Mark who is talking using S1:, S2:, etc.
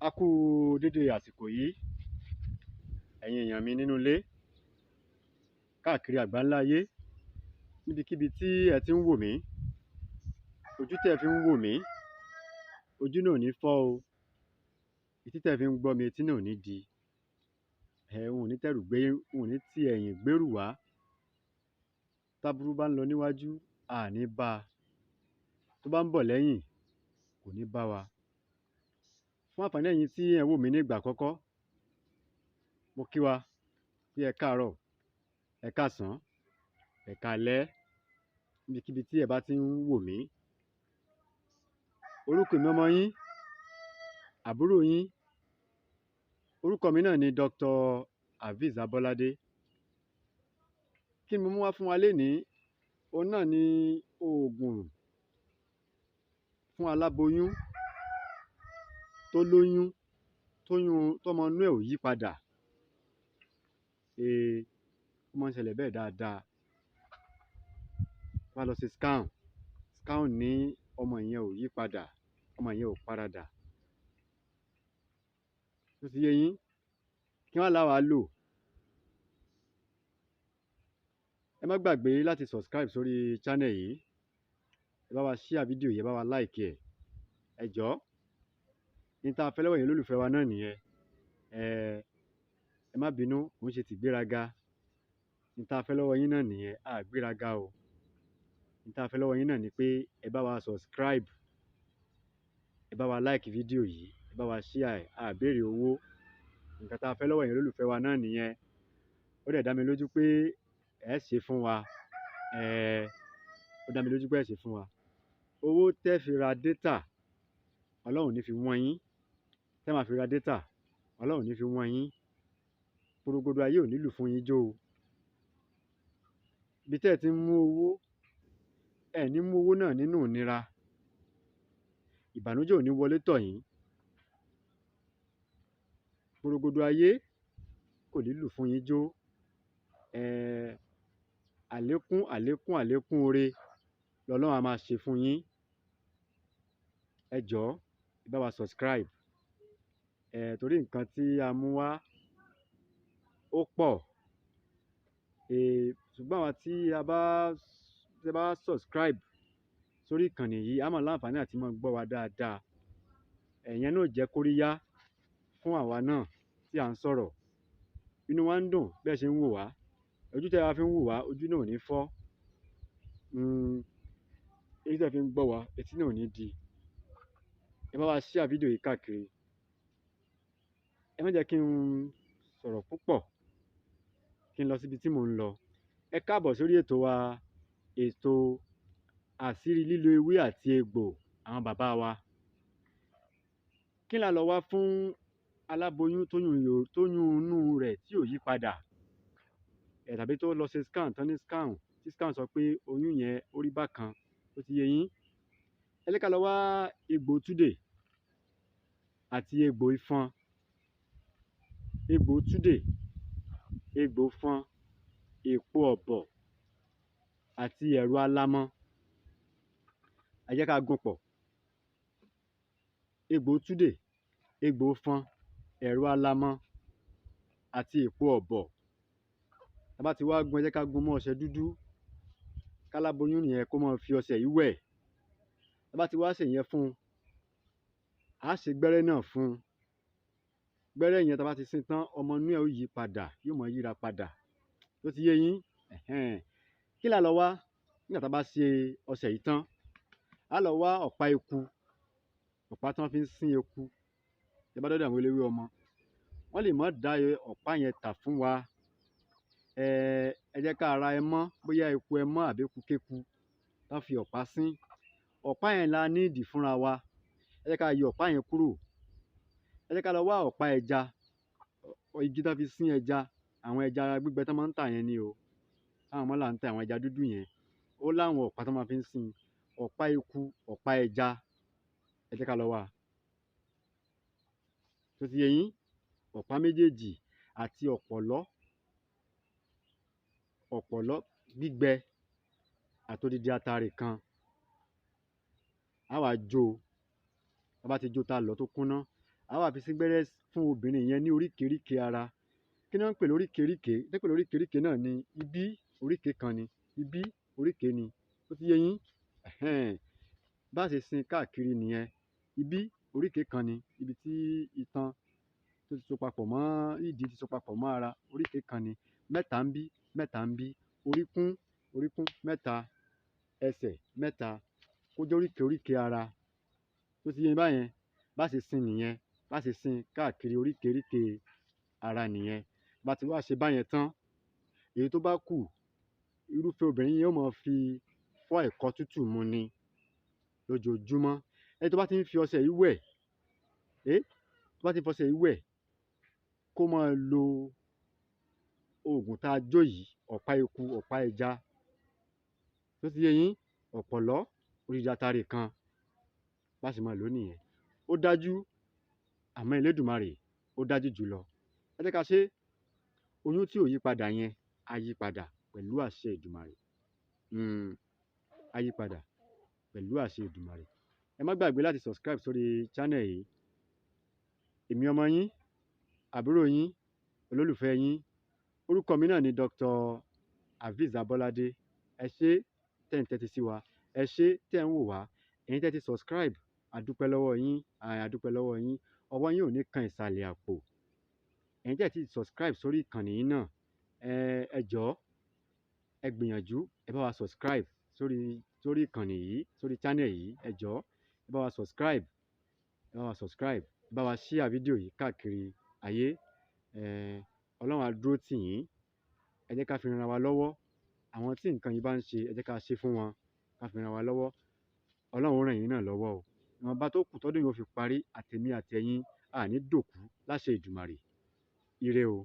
S1: A kú dédé àsìkò yìí, ẹ̀yin èèyàn mi nínú ilé, káàkiri àgbáńlá ayé, níbikíbi tí ẹ ti ń wò mí, ojú tẹ́ ẹ fi ń wò mí, ojú náà ò ní fọ́ o, etí tẹ́ ẹ fi ń gbọ́ mi, etí náà ò ní di, n ò ní ti ẹ̀yìn gbérù wá, táburú bá ń lọ níwájú, a ní bá a, tó bá ń bọ̀ lẹ́yìn, kò ní bá wa. Fún àǹfààní ẹ̀yin tí ẹ ń wò mí ní ìgbà àkọ́kọ́, mo kí wa pé ẹ káàárọ̀, ẹ káàsán, ẹ káalẹ́, níbikíbi tí ẹ bá ti ń wò mí. Orúkọ mi ọmọ yín, àbúrò yín, orúkọ mi náà ni Dr. Hafiz Abolade. Kí ni mo mú wá fún wa lénìí? Òun náà ni oògùn fún aláboyún tó lóyún, tọ́mọ inú ẹ̀ ò yí padà. Ó máa ń ṣẹlẹ̀ bẹ́ẹ̀ dáadáa. Wá lọ sí scan ní ọmọ yẹn ò yí padà, ọmọ yẹn ò paradà. Tó ti yé yín, kí wá láwa lò? Ẹ má gbàgbé láti subscribe sórí channel yìí, ẹ bá wa share fídíò yìí, ẹ bá wa like ẹ̀, ẹ jọ̀ọ́. Ní tá a fẹ́ lọ́wọ́ yín olólùfẹ́ wa náà nìyẹn. Ẹ má bínú, kò ń ṣe tìgbéraga. Ní tá a fẹ́ lọ́wọ́ yín náà nìyẹn, a gbéraga o. Ní tá a fẹ́ lọ́wọ́ yín náà ni pé ẹ bá wa subscribe, ẹ bá wa like fídíò yìí, ẹ bá wa share ẹ̀, a béèrè owó. Nǹkan tá a fẹ́ lọ́wọ́ yín olólùfẹ́ wa náà nìyẹn. Ó dẹ̀ dá mi lójú pé ẹ ṣe fún wa. Ó dá mi lójú pé ẹ ṣe fún wa. Owó tẹ́ fi ra data, Ọlọ́run ní fi wọ́n yín. Tẹ́ máa fi ra data, Ọlọ́run ní fi wọ́n yín. Porogodo ayé ò ní lù fún yín jó o. Ibi tẹ́ ẹ ti ń mú owó, ẹ ní mú owó náà nínú ìnira. Ìbànújẹ́ ò ní wọlé tọ̀ yín. Porogodo ayé kò ní lù fún yín jó. Àlékún oore lọ́lọ́run á máa ṣe fún yín. Ẹ jọ̀ọ́, ẹ bá wa subscribe. Torí nǹkan tí a mú wá ó pọ̀. Ṣùgbọ́n àwa tí ẹ bá subscribe sórí ìkànnì yìí, a máa láǹfààní àti máa gbọ́ wa dáadáa. Ẹ̀yẹn náà jẹ́ kóríyá fún àwa náà tí à ń sọ̀rọ̀. Inú wa ń dùn bẹ́ẹ̀ ṣe ń wò wá. Ojú tẹ́ ẹ fi ń wò wá, ojú náà ò ní fọ́. Etí tẹ́ ẹ fi ń gbọ́ wa, etí náà ò ní di. Ẹ bá wa share fídíò yìí káàkiri. Ẹ má jẹ́ kí n sọ̀rọ̀ púpọ̀, kí n lọ síbi tí mò ń lọ. Ẹ káàbọ̀ sórí ètò wa, ètò àṣírí lílo ewé àti egbò àwọn bàbá wa. Kí la lọ wá fún aláboyún tóyún inú rẹ̀ tí ò yí padà? Tàbí tó lọ ṣe scan tán ní tí scan sọ pé oyún yẹn ó rí bákan. Ó ti yé yín. Ẹ jẹ́ ká lọ wá egbò túdè àti egbò ifọ̀n. Egbò túdè, egbò ifọ̀n, èpo ọ̀bọ̀ àti ẹ̀rù alámọ̀. Ẹ jẹ́ ká gún pọ̀. Egbò túdè, egbò ifọ̀n, ẹ̀rù alámọ̀ àti èpo ọ̀bọ̀. Tá bá ti wá gún, ẹ jẹ́ ká gún mọ́ ọṣẹ dúdú. Káláboyún yẹn kó máa fi ọṣẹ yìí wẹ̀. Tá bá ti wá ṣe yẹn fún un, á ṣe gbẹ́rẹ́ náà fún un. Gbẹ́rẹ́ yẹn tá bá ti sín tán, ọmọ inú ẹ̀ ó yí padà, yóò máa yíra padà. Tó ti yé yín? Kí la lọ wá nígbà tá bá ṣe ọṣẹ yìí tán? Á lọ wá ọ̀pá eku, ọ̀pá tí wọ́n fi ń sín eku. Tẹ́ bá dọ́dọ̀ àwọn eléwé ọmọ, wọ́n lè má dá ọ̀pá yẹn tà fún wa. Ẹ jẹ́ ká ra ẹmọ́, bóyá eku ẹmọ́ àbí eku kéku tán fi ọ̀pá sín. Ọ̀pá yẹn la níìdì fúnra wa. Ẹ jẹ́ ká yọ ọ̀pá yẹn kúrò. Ẹ jẹ́ ká lọ wá ọ̀pá ẹja, igi tán fi sín ẹja, àwọn ẹja gbígbẹ tán máa ń tà yẹn ni o. Táwọn mọ́là ń tà, àwọn ẹja dúdú yẹn. Ó láwọn ọ̀pá tán máa fi ń sín. Ọ̀pá eku, ọ̀pá ẹja, ẹ jẹ́ ká lọ wá. Tó ti yé yín? Ọ̀pá méjèèjì àti ọ̀pọ̀lọ́ gbígbẹ àtodidi atare kan. Á wá jó. Tá bá ti jó tá lọ̀ tó kúnná, a wá fi sígbẹ́rẹ́ fún obìnrin yẹn ní oríkèéríkèé ara. Kí ni wọ́n ń pè lóríkèéríkèé? Tí wọ́n ń pè lóríkèéríkèé náà ni ibí oríkèé kan ni, ibí oríkèé ni. Ó ti yé yín? Bá ṣe sin káàkiri nìyẹn. Ibí oríkèé kan ni, ibi tí itan tó ti so papọ̀ mọ́ ìdí ti so papọ̀ mọ́ ara, oríkèé kan ni. Mẹ́ta ń bí, mẹ́ta ń bí. Oríkún mẹ́ta, ẹsẹ̀ mẹ́ta, kó jẹ́ oríkèé ara. Tó ti yé yín báyẹn? Bá ṣe sin nìyẹn. Bá ṣe sin káàkiri oríkèéríkèé ara nìyẹn. Bá ti wá ṣe báyẹn tán, èyí tó bá kù, irúfẹ́ obìnrin yẹn ó máa fi fọ́ ẹ̀kọ tútù mu ni lójoojúmọ́. Ẹni tó bá ti ń fi ọṣẹ yìí wẹ̀, tó bá ti ń fi ọṣẹ yìí wẹ̀, kó máa lo oògùn tá a jó yìí, ọ̀pá eku, ọ̀pá ẹja. Tó ti yé yín? Ọ̀pọ̀lọ́, odidi atare kan. Bá ṣe máa lò ó nìyẹn. Ó dájú, àmọ́ Elédùmarè ó dájú jùlọ. Ẹ jẹ́ ká ṣe. Oyún tí ò yí padà yẹn á yí padà pẹ̀lú àṣẹ Èdùmàrè. Á yí padà pẹ̀lú àṣẹ Èdùmàrè. Ẹ má gbàgbé láti subscribe sórí channel yìí. Èmi ọmọ yín, àbúrò yín, olólùfẹ́ yín, orúkọ mi náà ni Dr. Hafiz Abolade. Ẹ ṣé tẹ́ ń tẹ́tí sí wa, ẹ ṣé tẹ́ ń wò wá. Ẹ̀yin tẹ́ ti subscribe, a dúpẹ́ lọ́wọ́ yín, a dúpẹ́ lọ́wọ́ yín. Ọwọ́ yín ò ní kan ìsàlẹ̀ àpò. Ẹ̀yin tẹ́ ti subscribe sórí ìkànnì yìí náà, ẹ jọ̀ọ́, ẹ gbìyànjú, ẹ bá wa subscribe sórí ìkànnì yìí, sórí channel yìí. Ẹ jọ̀ọ́, ẹ bá wa subscribe, ẹ bá wa share fídíò yìí káàkiri ayé. Ọlọ́run á dúró tì yín. Ẹ jẹ́ ká fi ran wa lọ́wọ́. Àwọn tí nǹkan yìí bá ń ṣe, ẹ jẹ́ ká ṣe fún wọn, ká fi ran wa lọ́wọ́. Ọlọ́run ó ràn yín náà lọ́wọ́ o. Ìwọ̀nba tó kù tọ́dún yìí ó fi parí, àtèmi àtẹ̀yin, a ní dòkú láṣẹ Èdùmàrè. Ire o.